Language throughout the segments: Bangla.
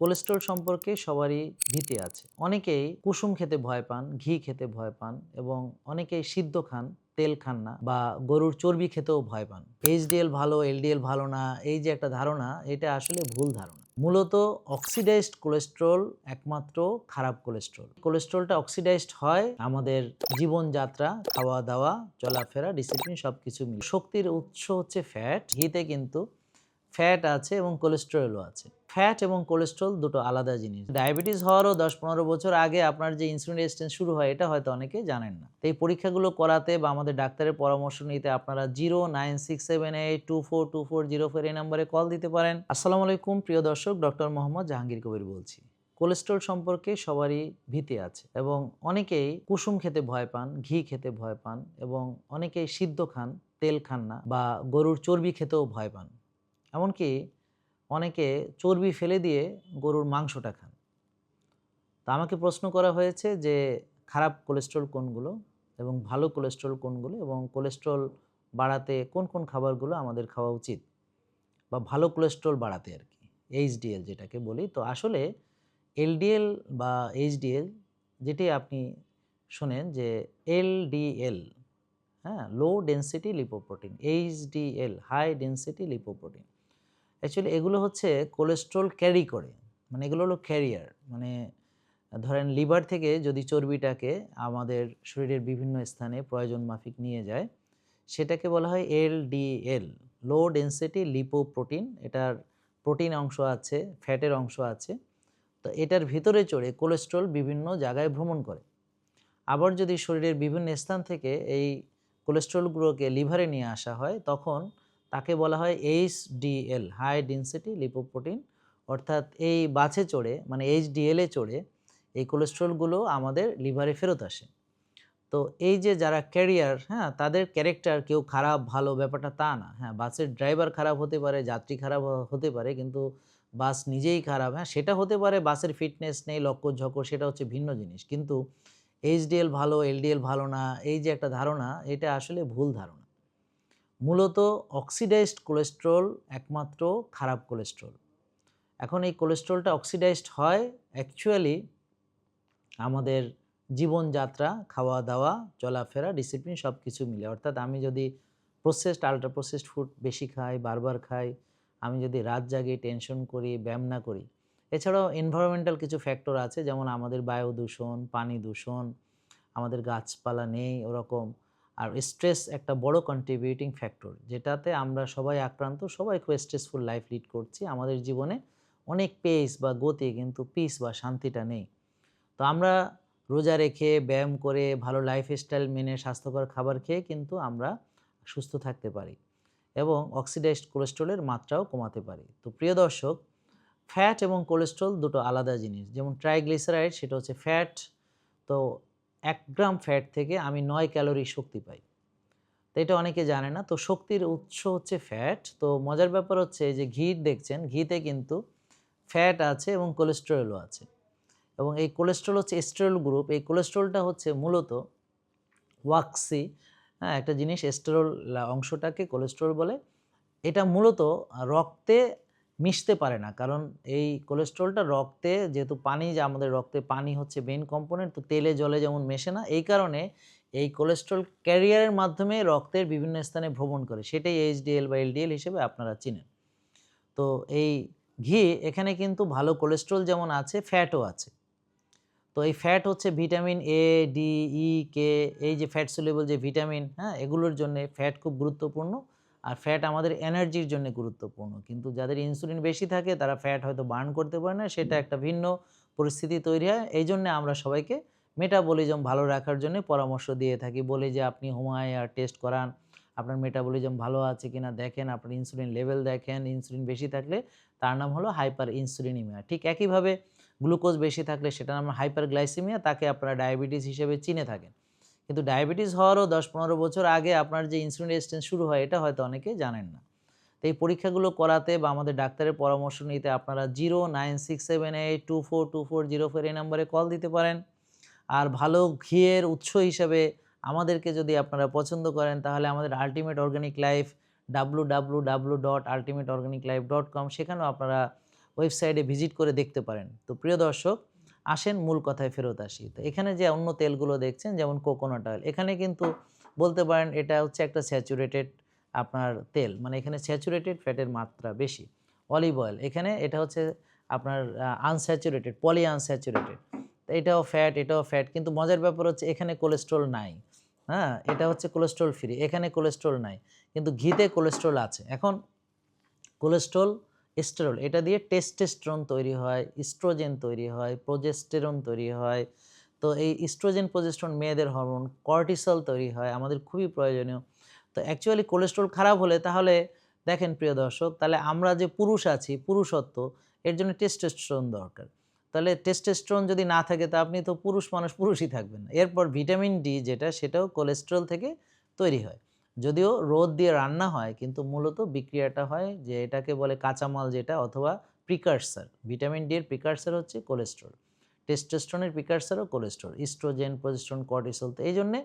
কোলেস্টেরল সম্পর্কে সবারই ভীতি আছে। অনেকেই কুসুম খেতে ভয় পান, ঘি খেতে ভয় পান এবং অনেকেই সিদ্ধ খান, তেল খান না বা গরুর চর্বি খেতেও ভয় পান। এইচডিএল ভালো, এলডিএল ভালো না, এই যে একটা ধারণা, এটা আসলে ভুল ধারণা। মূলত অক্সিডাইজড কোলেস্টেরল একমাত্র খারাপ কোলেস্টেরল। কোলেস্টেরলটা অক্সিডাইজড হয় আমাদের জীবনযাত্রা, খাওয়া-দাওয়া, চলাফেরা, ডিসিপ্লিন সবকিছু মিলে। শক্তির উৎস হচ্ছে ফ্যাট। ঘিতে কিন্তু ফ্যাট আছে এবং কোলেস্টেরলও আছে। ফ্যাট এবং কোলেস্টেরল দুটো আলাদা জিনিস। ডায়াবেটিস হওয়ারও ১০-১৫ বছর আগে আপনার যে ইনসুলিন রেজিস্ট্যান্স শুরু হয়, এটা হয়তো অনেকেই জানেন না। তো এই পরীক্ষাগুলো করাতে বা আমাদের ডাক্তারের পরামর্শ নিতে আপনারা 09678242404 এই নম্বরে কল দিতে পারেন। আসসালামু আলাইকুম প্রিয় দর্শক, ডক্টর মোহাম্মদ জাহাঙ্গীর কবির বলছি। কোলেস্টেরল সম্পর্কে সবারই ভীতি আছে এবং অনেকেই কুসুম খেতে ভয় পান, ঘি খেতে ভয় পান এবং অনেকেই সিদ্ধ খান, তেল খান না বা গরুর চর্বি খেতেও ভয় পান। এমনকি অনেকে চর্বি ফেলে দিয়ে গরুর মাংসটা খান। তো আমাকে প্রশ্ন করা হয়েছে যে খারাপ কোলেস্টেরল কোনগুলো এবং ভালো কোলেস্টেরল কোনগুলো এবং কোলেস্টেরল বাড়াতে কোন কোন খাবারগুলো আমাদের খাওয়া উচিত বা ভালো কোলেস্টেরল বাড়াতে আর কি, এইচডিএল যেটাকে বলি। তো আসলে এলডিএল বা এইচডিএল যেটি আপনি শোনেন যে এলডিএল, হ্যাঁ, low density lipoprotein, HDL high density lipoprotein, actually এগুলো হচ্ছে কোলেস্ট্রল ক্যারি করে, মানে এগুলো হলো ক্যারিয়ার। মানে ধরেন লিভার থেকে যদি চর্বিটাকে আমাদের শরীরের বিভিন্ন স্থানে প্রয়োজন মাফিক নিয়ে যায়, সেটাকে বলা হয় এলডিএল, লো ডেনসিটি লিপোপ্রোটিন। এটার প্রোটিন অংশ আছে, ফ্যাটের অংশ আছে। তো এটার ভিতরে চড়ে কোলেস্ট্রল বিভিন্ন জায়গায় ভ্রমণ করে। আবার যদি শরীরের বিভিন্ন স্থান থেকে এই কোলেস্ট্রলগুলোকে লিভারে নিয়ে আসা হয়, তখন তাকে বলা হয় এইচডিএল, হাই ডেনসিটি লিপোপ্রোটিন। অর্থাৎ এই বাসে চড়ে, মানে এইচডিএলে চড়ে এই কোলেস্ট্রলগুলো আমাদের লিভারে ফেরত আসে। তো এই যে যারা ক্যারিয়ার, হ্যাঁ, তাদের ক্যারেক্টার কেউ খারাপ ভালো ব্যাপারটা তা না। হ্যাঁ, বাসের ড্রাইভার খারাপ হতে পারে, যাত্রী খারাপ হতে পারে, কিন্তু বাস নিজেই খারাপ, হ্যাঁ, সেটা হতে পারে। বাসের ফিটনেস নেই, লক্কর-ঝক্কর, সেটা হচ্ছে ভিন্ন জিনিস। কিন্তু এইচডিএল ভালো, এলডিএল ভালো না, এই যে একটা ধারণা, এটা আসলে ভুল ধারণা। মূলত অক্সিডাইজড কোলেস্টেরল একমাত্র খারাপ কোলেস্টেরল। এখন এই কোলেস্টেরলটা অক্সিডাইজড হয় অ্যাকচুয়ালি আমাদের জীবনযাত্রা, খাওয়া-দাওয়া, চলাফেরা, ডিসিপ্লিন সবকিছু মিলে। অর্থাৎ আমি যদি প্রসেসড, আল্ট্রা প্রসেসড ফুড বেশি খাই, বারবার খাই, আমি যদি রাত জাগি, টেনশন করি, ব্যায়াম না করি। এছাড়াও এনভায়রনমেন্টাল কিছু ফ্যাক্টর আছে, যেমন আমাদের বায়ু দূষণ, পানি দূষণ, আমাদের গাছপালা নেই ওরকম। আর স্ট্রেস একটা বড় কন্ট্রিবিউটিং ফ্যাক্টর, যেটাতে আমরা সবাই আক্রান্ত, সবাই খুব স্ট্রেসফুল লাইফ লিড করছি। আমাদের জীবনে অনেক পেস বা গতি, কিন্তু পিস বা শান্তিটা নেই। তো আমরা রোজা রেখে, ব্যায়াম করে, ভালো লাইফস্টাইল মেনে, স্বাস্থ্যকর খাবার খেয়ে কিন্তু আমরা সুস্থ থাকতে পারি এবং অক্সিডাইজড কোলেস্ট্রলের মাত্রাও কমাতে পারি। তো প্রিয় দর্শক, ফ্যাট এবং কোলেস্ট্রল দুটো আলাদা জিনিস। যেমন ট্রাইগ্লিসারাইড, সেটা হচ্ছে ফ্যাট। তো ১ গ্রাম ফ্যাট থেকে আমি ৯ ক্যালোরি শক্তি পাই। তো এটা অনেকে জানে না। তো শক্তির উৎস হচ্ছে ফ্যাট। তো মজার ব্যাপার হচ্ছে যে ঘি দেখছেন, ঘিতে কিন্তু ফ্যাট আছে এবং কোলেস্টেরলও আছে। এবং এই কোলেস্টেরল হচ্ছে এস্টেরল গ্রুপ। এই কোলেস্টেরলটা হচ্ছে মূলত ওয়াক্সি, হ্যাঁ, একটা জিনিস, এস্টেরল অংশটাকে কোলেস্টেরল বলে। এটা মূলত রক্তে মিশতে পারে না। কারণ এই কোলেস্টেরলটা রক্তে, যেহেতু পানি, যে আমাদের রক্তে পানি হচ্ছে মেইন কম্পোনেন্ট, তো তেলে জলে যেমন মেশে না, এই কারণে এই কোলেস্টেরল ক্যারিয়ারের মাধ্যমে রক্তের বিভিন্ন স্থানে ভ্রমণ করে। সেটাই এইচডিএল বা এলডিএল হিসেবে আপনারা চিনেন। তো এই ঘি, এখানে কিন্তু ভালো কোলেস্টেরল যেমন আছে, ফ্যাটও আছে। তো এই ফ্যাট হচ্ছে ভিটামিন এ, ডি, ই, কে, এই যে ফ্যাট সলিউবল যে ভিটামিন, হ্যাঁ, এগুলোর জন্যে ফ্যাট খুব গুরুত্বপূর্ণ। আর ফ্যাট আমাদের এনার্জির জন্য গুরুত্বপূর্ণ। কিন্তু যাদের ইনসুলিন বেশি থাকে তারা ফ্যাট হয়তো বার্ন করতে পারে না, সেটা একটা ভিন্ন পরিস্থিতি তৈরি হয়। এই জন্যে আমরা সবাইকে মেটাবলিজম ভালো রাখার জন্য পরামর্শ দিয়ে থাকি। বলি যে আপনি HUMA-IR টেস্ট করান, আপনার মেটাবলিজম ভালো আছে কিনা দেখেন, আপনার ইনসুলিন লেভেল দেখেন। ইনসুলিন বেশি থাকলে তার নাম হলো হাইপার ইনসুলিনিমিয়া। ঠিক একইভাবে গ্লুকোজ বেশি থাকলে সেটার নাম হাইপারগ্লাইসেমিয়া, তাকে আপনারা ডায়াবেটিস হিসেবে চিনে থাকেন। কিন্তু ডায়াবেটিস হওয়ারও ১০-১৫ বছর আগে আপনার যে ইনসুলিন রেজিস্ট্যান্স শুরু হয়, এটা হয়তো অনেকেই জানেন না। তো এই পরীক্ষাগুলো করাতে বা আমাদের ডাক্তারের পরামর্শ নিতে আপনারা 09678242404 এই নম্বরে কল দিতে পারেন। আর ভালো ঘিয়ের উৎস হিসেবে আমাদেরকে যদি আপনারা পছন্দ করেন, তাহলে আমাদের আল্টিমেট অর্গানিক লাইফ, www.ultimateorganiclife.com, সেখানেও আপনারা ওয়েবসাইটে ভিজিট করে দেখতে পারেন। তো প্রিয় দর্শক, আসেন মূল কথায় ফেরত আসি। তো এখানে যে অন্য তেলগুলো দেখছেন যেমন কোকোনাট অয়েল, এখানে কিন্তু বলতে পারেন এটা হচ্ছে একটা স্যাচুরেটেড আপনার তেল, মানে এখানে স্যাচুরেটেড ফ্যাটের মাত্রা বেশি। অলিভ অয়েল, এখানে এটা হচ্ছে আপনার আনস্যাচুরেটেড, পলি আনস্যাচুরেটেড। তো এটাও ফ্যাট, কিন্তু মজার ব্যাপার হচ্ছে এখানে কোলেস্ট্রল নাই। হ্যাঁ, এটা হচ্ছে কোলেস্ট্রল ফ্রি, এখানে কোলেস্ট্রল নাই, কিন্তু ঘিতে কোলেস্ট্রল আছে। এখন কোলেস্ট্রল, স্টেরল, এটা দিয়ে টেস্টোস্টেরন তৈরি হয়, ইস্ট্রোজেন তৈরি হয়, প্রোজেস্টেরন তৈরি হয়। তো এই ইস্ট্রোজেন, প্রোজেস্টেরন মেয়েদের হরমোন, কর্টিসল তৈরি হয়, আমাদের খুবই প্রয়োজনীয়। তো অ্যাকচুয়ালি কোলেস্ট্রল খারাপ হলে তাহলে দেখেন প্রিয় দর্শক, তাহলে আমরা যে পুরুষ আছি, পুরুষত্ব, এর জন্য টেস্টোস্টেরন দরকার। তাহলে টেস্টোস্টেরন যদি না থাকে তা আপনি তো পুরুষ মানুষ, পুরুষই থাকবেন না। এরপর ভিটামিন ডি যেটা, সেটাও কোলেস্টেরল থেকে তৈরি হয়। যদিও রোদ দিয়ে রান্না হয়, কিন্তু মূলত বিক্রিয়াটা হয় যে এটাকে বলে কাঁচামাল যেটা, অথবা প্রিকারসার। ভিটামিন ডি এর প্রিকারসার হচ্ছে কোলেস্টেরল। টেস্টোস্টেরনের প্রিকারসারও কোলেস্টেরল, ইস্ট্রোজেন, প্রোজেস্টেরন, কর্টিসল। তো এইজন্যে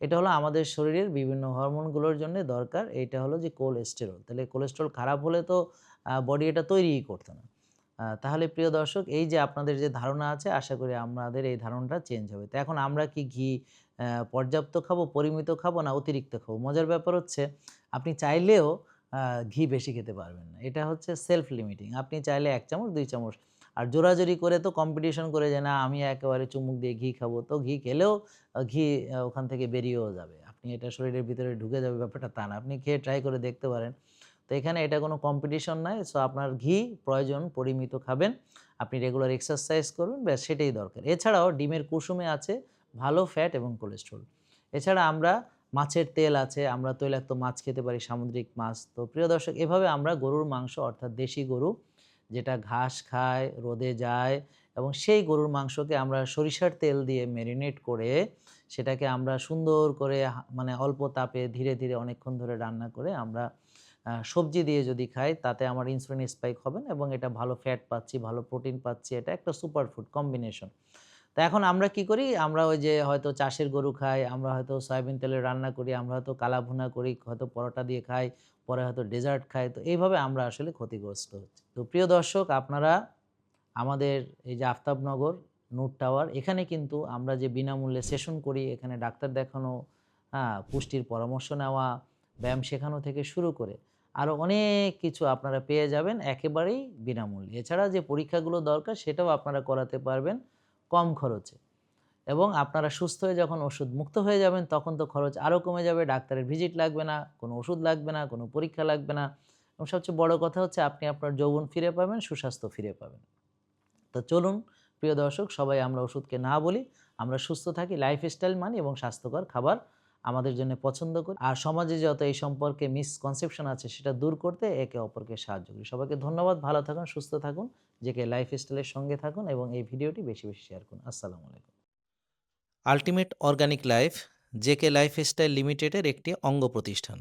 এটা হলো আমাদের শরীরের বিভিন্ন হরমোনগুলোর জন্য দরকার। এইটা হলো যে কোলেস্টেরল। তাহলে কোলেস্টেরল খারাপ হলে তো বডি এটা তৈরিই করতো না। তাহলে প্রিয় দর্শক, এই যে আপনাদের যে ধারণা আছে, আশা করি আমাদের এই ধারণাটা চেঞ্জ হবে। তো এখন আমরা কি ঘি পর্যাপ্ত খাবো, পরিমিত খাবো, না অতিরিক্ত খাবো? মজার ব্যাপার হচ্ছে আপনি চাইলেও আ ঘি বেশি খেতে পারবেন না। এটা হচ্ছে সেলফ লিমিটিং। আপনি চাইলে ১ চামচ, ২ চামচ, আর জোরাজুরি করে তো কম্পিটিশন করে যে না আমি একেবারে চুমুক দিয়ে ঘি খাবো, তো ঘি খেলেও ঘি ওখান থেকে বেরিয়েও যাবে। আপনি এটা শরীরের ভিতরে ঢুকে যাবে, ব্যাপারটা তা না। আপনি খেয়ে ট্রাই করে দেখতে পারেন। তো এখানে এটা কোনো কম্পিটিশন নাই। সো আপনার ঘি প্রয়োজন পরিমিত খাবেন। আপনি রেগুলার এক্সারসাইজ করবেন, ব্যাস সেটাই দরকার। এছাড়াও ডিমের কুসুমে আছে ভালো ফ্যাট এবং কোলেস্টেরল। এছাড়া আমরা মাছের তেল আছে, আমরা তৈলাক্ত মাছ খেতে পারি, সামুদ্রিক মাছ। তো প্রিয় দর্শক, এভাবে আমরা গরুর মাংস, অর্থাৎ দেশি গরু যেটা ঘাস খায়, রোদে যায়, এবং সেই গরুর মাংসকে আমরা সরিষার তেল দিয়ে মেরিনেট করে সেটাকে আমরা সুন্দর করে মানে অল্প তাপে ধীরে, ধীরে অনেকক্ষণ ধরে রান্না করে আমরা সবজি দিয়ে যদি খাই, তাতে আমার ইনসুলিন স্পাইক হবে না, এবং এটা ভালো ফ্যাট পাচ্ছি, ভালো প্রোটিন পাচ্ছি। এটা একটা সুপার ফুড কম্বিনেশন। তো এখন আমরা কি করি? আমরা ওই যে হয়তো চাষের গরু খাই, আমরা হয়তো সয়াবিন তেলে রান্না করি, আমরা হয়তো কালা ভুনা করি, হয়তো পরোটা দিয়ে খাই, পরে হয়তো ডেজার্ট খাই। তো এইভাবে আমরা আসলে ক্ষতিগ্রস্ত হচ্ছি। তো প্রিয় দর্শক, আপনারা আমাদের এই যে আফতাবনগর নূর টাওয়ার, এখানে কিন্তু আমরা যে বিনামূল্যে সেশন করি, এখানে ডাক্তার দেখানো, পুষ্টির পরামর্শ নেওয়া, ব্যায়াম শেখানো থেকে শুরু করে আরও অনেক কিছু আপনারা পেয়ে যাবেন একেবারেই বিনামূল্যে। এছাড়া যে পরীক্ষাগুলো দরকার সেটাও আপনারা করাতে পারবেন কম খরচে, এবং আপনারা সুস্থ হয়ে যখন ওষুধ মুক্ত হয়ে যাবেন, তখন তো খরচ আরও কমে যাবে। ডাক্তারের ভিজিট লাগবে না, কোনো ওষুধ লাগবে না, কোনো পরীক্ষা লাগবে না, এবং সবচেয়ে বড় কথা হচ্ছে আপনি আপনার যৌবন ফিরে পাবেন, সুস্বাস্থ্য ফিরে পাবেন। তো চলুন প্রিয় দর্শক, সবাই আমরা ওষুধকে না বলি, আমরা সুস্থ থাকি, লাইফস্টাইল মানি এবং স্বাস্থ্যকর খাবার আমাদের জন্য পছন্দ করি। আর সমাজে যত এই সম্পর্কে মিসকনসেপশন আছে সেটা দূর করতে একে অপরকে সাহায্য করি। সবাইকে ধন্যবাদ, ভালো থাকুন, সুস্থ থাকুন, জেকে লাইফস্টাইলের সঙ্গে থাকুন, এবং এই ভিডিওটি বেশি বেশি শেয়ার করুন। আসসালামু আলাইকুম। Ultimate organic life JK lifestyle লিমিটেডের একটি অঙ্গ প্রতিষ্ঠান।